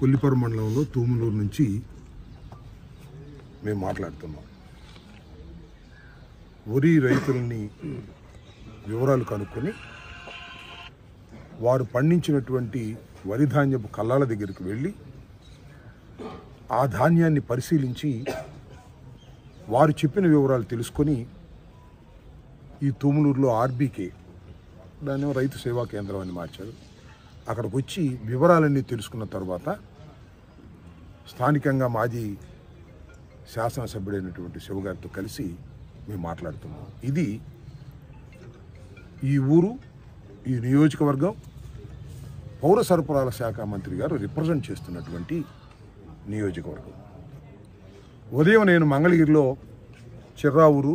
కొల్లిపర మండలంలో తూములూరు నుంచి మేము మాట్లాడుతున్నాం. వరి రైతులని వివరాలు కనుక్కొని వారు పండించినటువంటి వరి ధాన్యపు కల్లాల దగ్గరికి వెళ్ళి ఆ ధాన్యాన్ని పరిశీలించి వారు చెప్పిన వివరాలు తెలుసుకొని ఈ తూములూరులో ఆర్బీకే, దాన్ని రైతు సేవా కేంద్రం అని మార్చారు, అక్కడికి వచ్చి వివరాలన్నీ తెలుసుకున్న తర్వాత స్థానికంగా మాజీ శాసనసభ్యుడైనటువంటి శివగారితో కలిసి మేము మాట్లాడుతున్నాం. ఇది ఈ ఊరు, ఈ నియోజకవర్గం పౌర సరఫరాల శాఖ మంత్రి గారు రిప్రజెంట్ చేస్తున్నటువంటి నియోజకవర్గం. ఉదయం నేను మంగళగిరిలో చిర్రావూరు,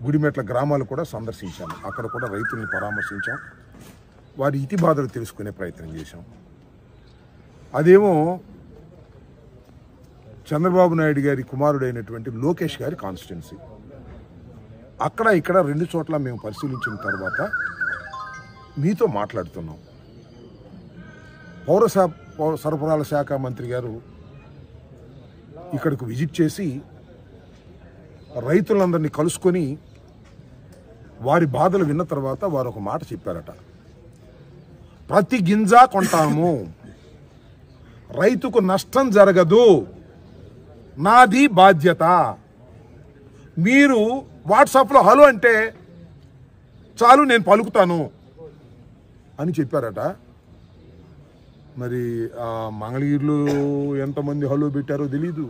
గుడిమెట్ల గ్రామాలు కూడా సందర్శించాను. అక్కడ కూడా రైతుల్ని పరామర్శించాం, వారి ఇతి బాధలు తెలుసుకునే ప్రయత్నం చేశాం. అదేమో చంద్రబాబు నాయుడు గారి కుమారుడైనటువంటి లోకేష్ గారి కాన్స్టిట్యున్సీ. అక్కడ ఇక్కడ 2 చోట్ల మేము పరిశీలించిన తర్వాత మీతో మాట్లాడుతున్నాం. పౌర సరఫరాల శాఖ మంత్రి గారు ఇక్కడికి విజిట్ చేసి రైతులందరినీ కలుసుకొని వారి బాధలు విన్న తర్వాత వారు ఒక మాట చెప్పారట. ప్రతి గింజ కొంటాము, రైతుకు నష్టం జరగదు, నాది బాధ్యత. మీరు వాట్సాప్లో హలో అంటే చాలు, నేను పలుకుతాను అని చెప్పారట. మరి మంగళగిరిలో ఎంతమంది హలో పెట్టారో తెలీదు,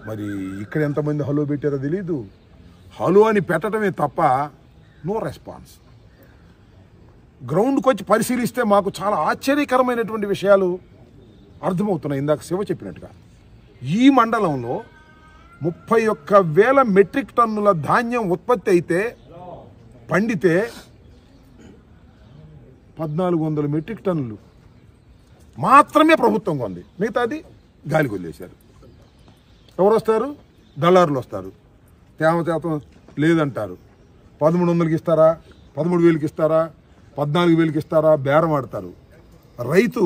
మరి ఇక్కడ ఎంతమంది హలో పెట్టారో తెలీదు. హలో అని పెట్టడమే తప్ప నో రెస్పాన్స్. గ్రౌండ్కి వచ్చి పరిశీలిస్తే మాకు చాలా ఆశ్చర్యకరమైనటువంటి విషయాలు అర్థమవుతున్నాయి. ఇందాక శివ చెప్పినట్టుగా ఈ మండలంలో 31,000 మెట్రిక్ టన్నుల ధాన్యం ఉత్పత్తి అయితే, పండితే 1,400 మెట్రిక్ టన్నులు మాత్రమే ప్రభుత్వం కొంది, మిగతాది గాలికి వదిలేశారు. ఎవరు వస్తారు? దళారులు వస్తారు, తేమ శాతం లేదంటారు. 1,300కి ఇస్తారా, 13,000కి ఇస్తారా, 14,000కి ఇస్తారా, బేరం ఆడతారు. రైతు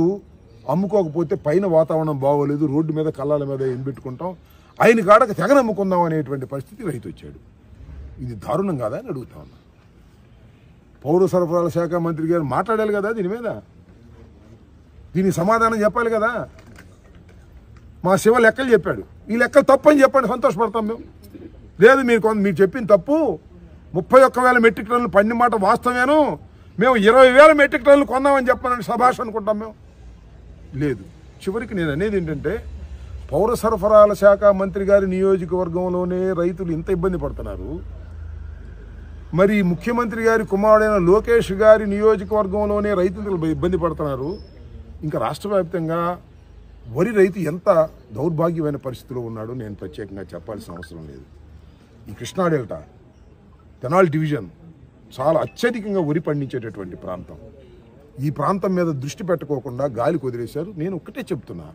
అమ్ముకోకపోతే పైన వాతావరణం బాగోలేదు, రోడ్డు మీద కళ్ళాల మీద ఎంబెట్టుకుంటాం, ఆయన కాడకు తెగ నమ్ముకుందాం అనేటువంటి పరిస్థితి రైతు వచ్చాడు. ఇది దారుణం కాదా అని అడుగుతా ఉన్నా. పౌర సరఫరాల శాఖ మంత్రి గారు మాట్లాడాలి కదా దీని మీద, దీనికి సమాధానం చెప్పాలి కదా. మా శివ లెక్కలు చెప్పాడు, ఈ లెక్కలు తప్పు అని చెప్పండి, సంతోషపడతాం మేము. లేదు మీరు చెప్పిన తప్పు, 31,000 మెట్రిక్ టన్నులు పండిన మాట వాస్తవేను, మేము 20,000 మెట్రిక్ టన్నులు కొందామని చెప్పానని సభాష్ అనుకుంటాం మేము. లేదు. చివరికి నేను అనేది ఏంటంటే, పౌర సరఫరాల శాఖ మంత్రి గారి నియోజకవర్గంలోనే రైతులు ఇంత ఇబ్బంది పడుతున్నారు, మరి ముఖ్యమంత్రి గారి కుమారుడైన లోకేష్ గారి నియోజకవర్గంలోనే రైతులు ఇబ్బంది పడుతున్నారు. ఇంకా రాష్ట్ర వ్యాప్తంగా వరి రైతు ఎంత దౌర్భాగ్యమైన పరిస్థితిలో ఉన్నాడో నేను ప్రత్యేకంగా చెప్పాల్సిన అవసరం లేదు. ఈ కృష్ణా డెల్టా, తెనాలి డివిజన్ చాలా అత్యధికంగా వరి పండించేటటువంటి ప్రాంతం. ఈ ప్రాంతం మీద దృష్టి పెట్టుకోకుండా గాలికి వదిలేశారు. నేను ఒక్కటే చెప్తున్నా,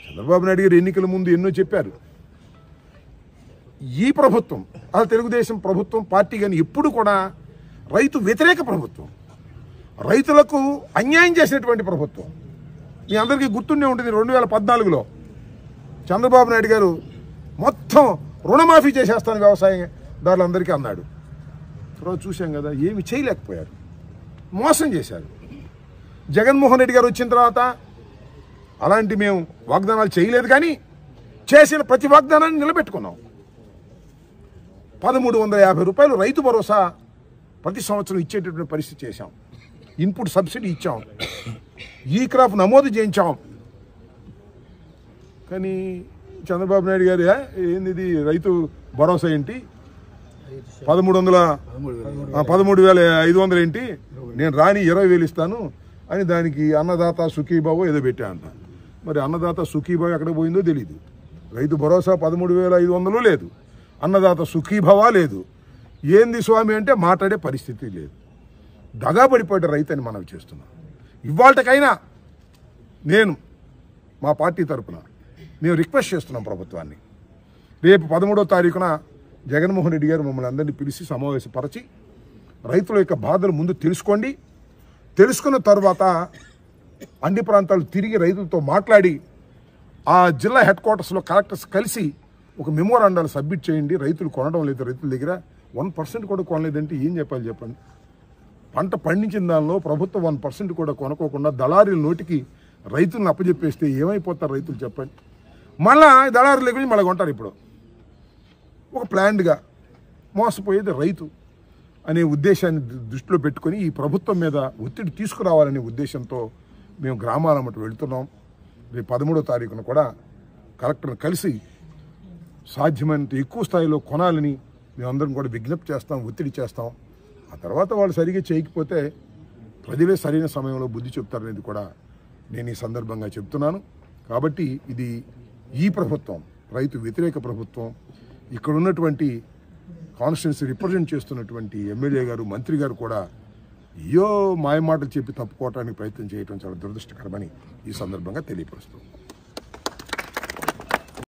చంద్రబాబు నాయుడు గారు ఎన్నికల ముందు ఎన్నో చెప్పారు. ఈ ప్రభుత్వం, అలా తెలుగుదేశం ప్రభుత్వం పార్టీ కానీ ఎప్పుడు కూడా రైతు వ్యతిరేక ప్రభుత్వం, రైతులకు అన్యాయం చేసినటువంటి ప్రభుత్వం. మీ అందరికీ గుర్తుండే ఉంటుంది, 2014లో చంద్రబాబు నాయుడు గారు మొత్తం రుణమాఫీ చేసేస్తాను వ్యవసాయదారులందరికీ అన్నాడు. తర్వాత చూశాం కదా, ఏమి చేయలేకపోయారు, మోసం చేశారు. జగన్మోహన్ రెడ్డి గారు వచ్చిన తర్వాత అలాంటి మేము వాగ్దానాలు చేయలేదు, కానీ చేసిన ప్రతి వాగ్దానాన్ని నిలబెట్టుకున్నాం. 1,350 రూపాయలు రైతు భరోసా ప్రతి సంవత్సరం ఇచ్చేటటువంటి పరిస్థితి చేశాం. ఇన్పుట్ సబ్సిడీ ఇచ్చాం, ఈ క్రాప్ నమోదు చేయించాం. కానీ చంద్రబాబు నాయుడు గారు ఏంది రైతు భరోసా ఏంటి, 13,500 ఏంటి, నేను రాని 20,000 ఇస్తాను అని దానికి అన్నదాత సుఖీభావ ఏదో పెట్టా అంట. మరి అన్నదాత సుఖీభావ ఎక్కడికి పోయిందో తెలియదు. రైతు భరోసా 13,500 లేదు, అన్నదాత సుఖీభావ లేదు. ఏంది స్వామి అంటే మాట్లాడే పరిస్థితి లేదు. దగాబడిపోయే రైతు అని మనం చేస్తున్నాం. ఇవాళకైనా నేను మా పార్టీ తరఫున మేము రిక్వెస్ట్ చేస్తున్నాం ప్రభుత్వాన్ని, రేపు 13వ తారీఖున జగన్మోహన్ రెడ్డి గారు మమ్మల్ని అందరినీ పిలిచి సమావేశపరిచి రైతుల యొక్క బాధలు ముందు తెలుసుకోండి, తెలుసుకున్న తర్వాత అన్ని ప్రాంతాలు తిరిగి రైతులతో మాట్లాడి ఆ జిల్లా హెడ్ క్వార్టర్స్లో కలెక్టర్స్ కలిసి ఒక మెమోరాండాలు సబ్మిట్ చేయండి. రైతులు కొనడం లేదు, రైతుల దగ్గర 1% కూడా కొనలేదంటే ఏం చెప్పాలి చెప్పండి. పంట పండించిన దానిలో ప్రభుత్వం 1% కూడా కొనుక్కోకుండా దళారీల నోటికి రైతులను అప్పచెప్పేస్తే ఏమైపోతారు రైతులు చెప్పండి. మళ్ళా దళారుల గురించి మళ్ళీ కొంటారు. ఇప్పుడు ఒక ప్లాన్డ్గా మోసపోయేది రైతు అనే ఉద్దేశాన్ని దృష్టిలో పెట్టుకొని ఈ ప్రభుత్వం మీద ఒత్తిడి తీసుకురావాలనే ఉద్దేశంతో మేము గ్రామాల మటు వెళుతున్నాం. రేపు 13వ తారీఖున కూడా కలెక్టర్ని కలిసి సాధ్యమైనంత ఎక్కువ స్థాయిలో కొనాలని మేమందరం కూడా విజ్ఞప్తి చేస్తాం, ఒత్తిడి చేస్తాం. ఆ తర్వాత వాళ్ళు సరిగ్గా చేయకపోతే ప్రజలే సరైన సమయంలో బుద్ధి చెప్తారనేది కూడా నేను ఈ సందర్భంగా చెప్తున్నాను. కాబట్టి ఇది ఈ ప్రభుత్వం రైతు వ్యతిరేక ప్రభుత్వం. ఇక్కడ ఉన్నటువంటి కాన్స్టిట్యున్సీ రిప్రజెంట్ చేస్తున్నటువంటి ఎమ్మెల్యే గారు, మంత్రి గారు కూడా మాయమాటలు చెప్పి తప్పుకోవటానికి ప్రయత్నం చేయడం చాలా దురదృష్టకరమని ఈ సందర్భంగా తెలియపరుస్తాం.